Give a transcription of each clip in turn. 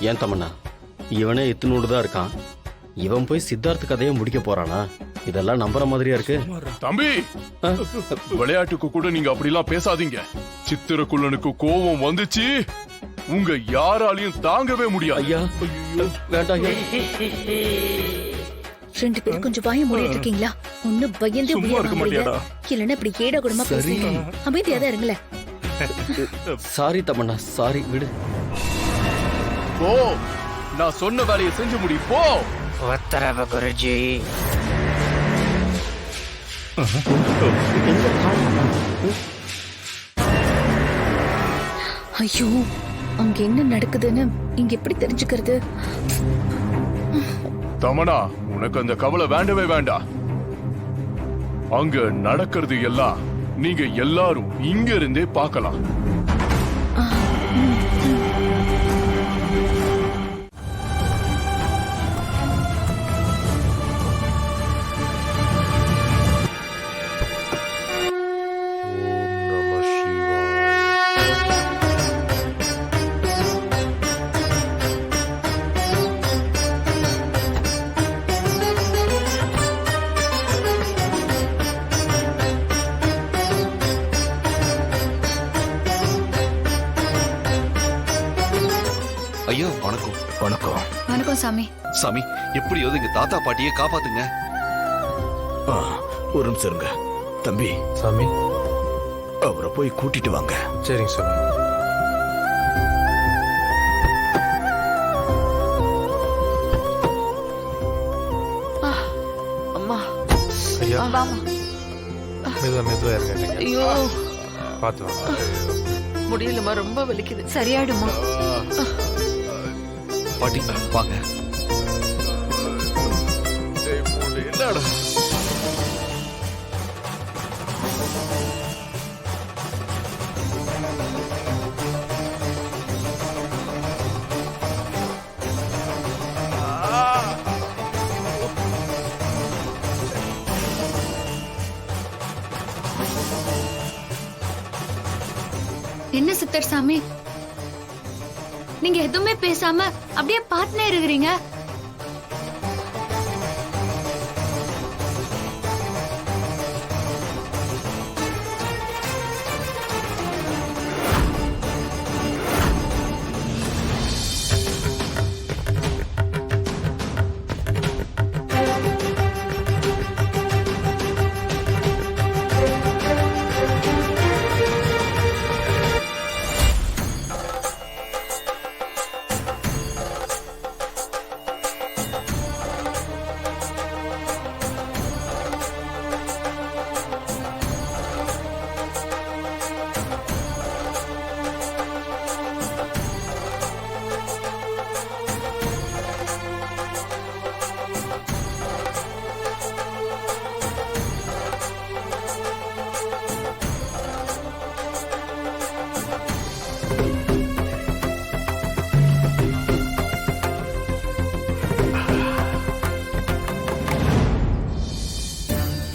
ஏன் தமன்னா, இவனே இத்தினோடு தான் இருக்கான். இவன் போய் சித்தார்த்த கதையை முடிக்க போறானா? இதெல்லாம் நம்புற மாதிரியா இருக்கு. தம்பி, விளையாட்டுக்கு கூட நீங்க அப்படிலாம் பேசாதீங்க. சித்திரக்குள்ளனுக்கு கோபம் வந்துச்சு, உங்க யாராலையும் தாங்கவே முடியாது. ஐயா வேண்டாம். ரெண்டு பேரும் கொஞ்சம் வாய மூடிட்டு இருக்கீங்களா? ஒண்ணு பயந்து இல்லன்னா இப்படி ஏடா கூடமா பேசுறீங்க. அமைதியா தான் இருங்களே. சாரி தமன்னா, சாரி, விடு. போ, நான் சொன்ன வேலையை செஞ்சு முடி. போ. உத்தரவு குருஜி. ஐயோ, அங்க என்ன நடக்குதுன்னு இங்க எப்படி தெரிஞ்சுக்கிறது? தமனா, உனக்கு அந்த கவலை வேண்டவே வேண்டாம். அங்க நடக்கிறது எல்லாம் நீங்க எல்லாரும் இங்க இருந்தே பார்க்கலாம். ஐயா வணக்கம். வணக்கம். வணக்கம் சாமி. சாமி, எப்படியாவது எங்க தாத்தா பாட்டியை காப்பாத்துங்க. ஒரு நிமிஷம் இருங்க. தம்பி சாமி, அவரை போய் கூட்டிட்டு வாங்க. சரிங்க சாமி. அம்மா, ஐயா மெதுவா இருங்க. ஐயோ பார்த்து வாங்க. முடியலம்மா, ரொம்ப வலிக்குது. சரியாயிடுமா? பாட்டி வாங்க. என்னடா என்ன சித்தர் சாமி, நீங்க எதுவுமே பேசாம அப்படியே பார்த்துனே இருக்கிறீங்க.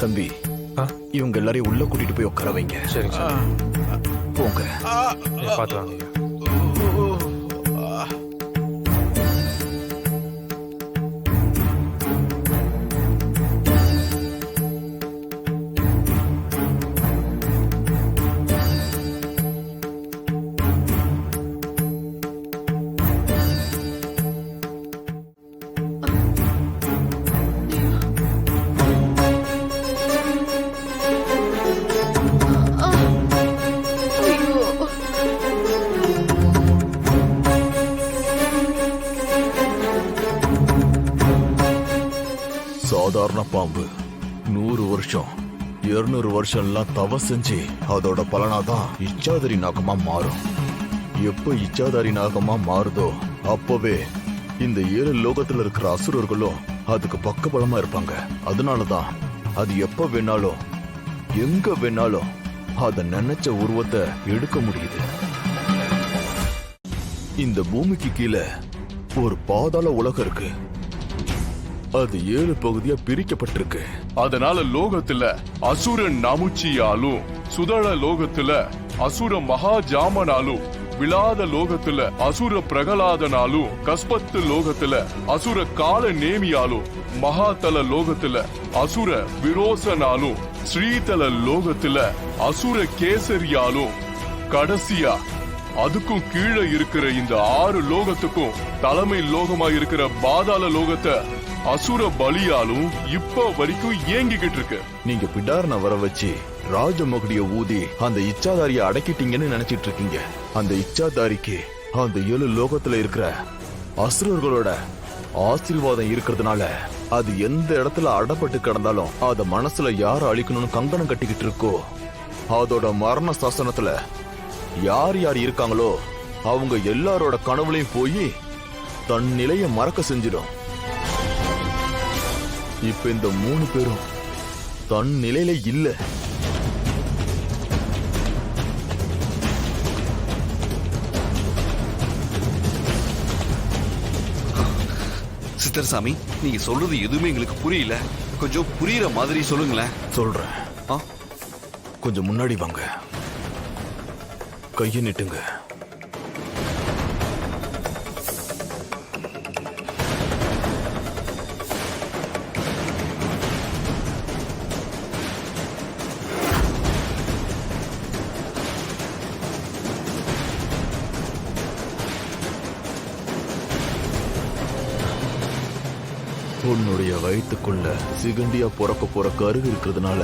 தம்பி, இவங்க எல்லாரையும் உள்ள கூட்டிட்டு போய் உட்கார வைங்க. சரிங்க சாமி. போங்க. பார்த்து வாங்க ஐயா. சாதாரண பாம்பு 100 வருஷம் 200 வருஷம் எல்லாம் தவ செஞ்சு அதோட பலனாதான் இச்சாதாரி நாகமா மாறும். எப்ப இச்சாதாரி நாகமா மாறுதோ அப்பவே இந்த 7 லோகத்துல இருக்கிற அசுரர்களும் அதுக்கு பக்கபலமா இருப்பாங்க. அதனாலதான் அது எப்ப வேணாலும் எங்க வேணாலும் அத நினைச்ச உருவத்தை எடுக்க முடியுது. இந்த பூமிக்கு கீழே ஒரு பாதாள உலகம் இருக்கு. அது 7 பகுதியா பிரிக்கப்பட்டிருக்கு. அதனால லோகத்துல அசுரன் நமுச்சியாலும் சுதள லோகத்துல அசுர மகாஜாமனாலும் விழாத லோகத்துல அசுர பிரகலாதனாலும் கஸ்பத்து லோகத்துல அசுர கால நேமியாலும் மகாதல லோகத்துல அசுர விரோசனாலும் ஸ்ரீதல லோகத்துல அசுர கேசரியாலும் கடைசியா அதுக்கும் கீழே இருக்கிற இந்த 6 லோகத்துக்கும் தலைமை லோகமா இருக்கிற பாதாள லோகத்தை அசுர பலியாலும் இப்ப வரைக்கும் ஏங்கிக்கிட்டு இருக்கு. நீங்க பிடாரனை வர வச்சு ராஜமகுடிய ஊதி அந்த இச்சாதாரிய அடக்கிட்டீங்கன்னு நினைச்சிட்டு இருக்கீங்க. அந்த இச்சாதாரிக்கு அந்த 7 லோகத்துல இருக்கிற அசுரர்களோட ஆசீர்வாதம் இருக்கிறதுனால அது எந்த இடத்துல அடப்பட்டு கிடந்தாலும் அத மனசுல யார அழிக்கணும்னு கங்கணம் கட்டிக்கிட்டு இருக்கோ, அதோட மரண சாசனத்துல யார் யார் இருக்காங்களோ அவங்க எல்லாரோட கனவுலையும் போய் தன் நிலைய மறக்க செஞ்சிடும். இப்ப இந்த 3 பேரும் தன் நிலையில இல்ல. சித்தர்சாமி, நீங்க சொல்றது எதுவுமே எங்களுக்கு புரியல. கொஞ்சம் புரியுற மாதிரி சொல்லுங்களேன். சொல்றேன். கொஞ்சம் முன்னாடி வாங்க, கையை நீட்டுங்க. உன்னுடைய வயிற்றுக்குள்ள சிகண்டியா பிறக்க போற கரு இருக்கிறதுனால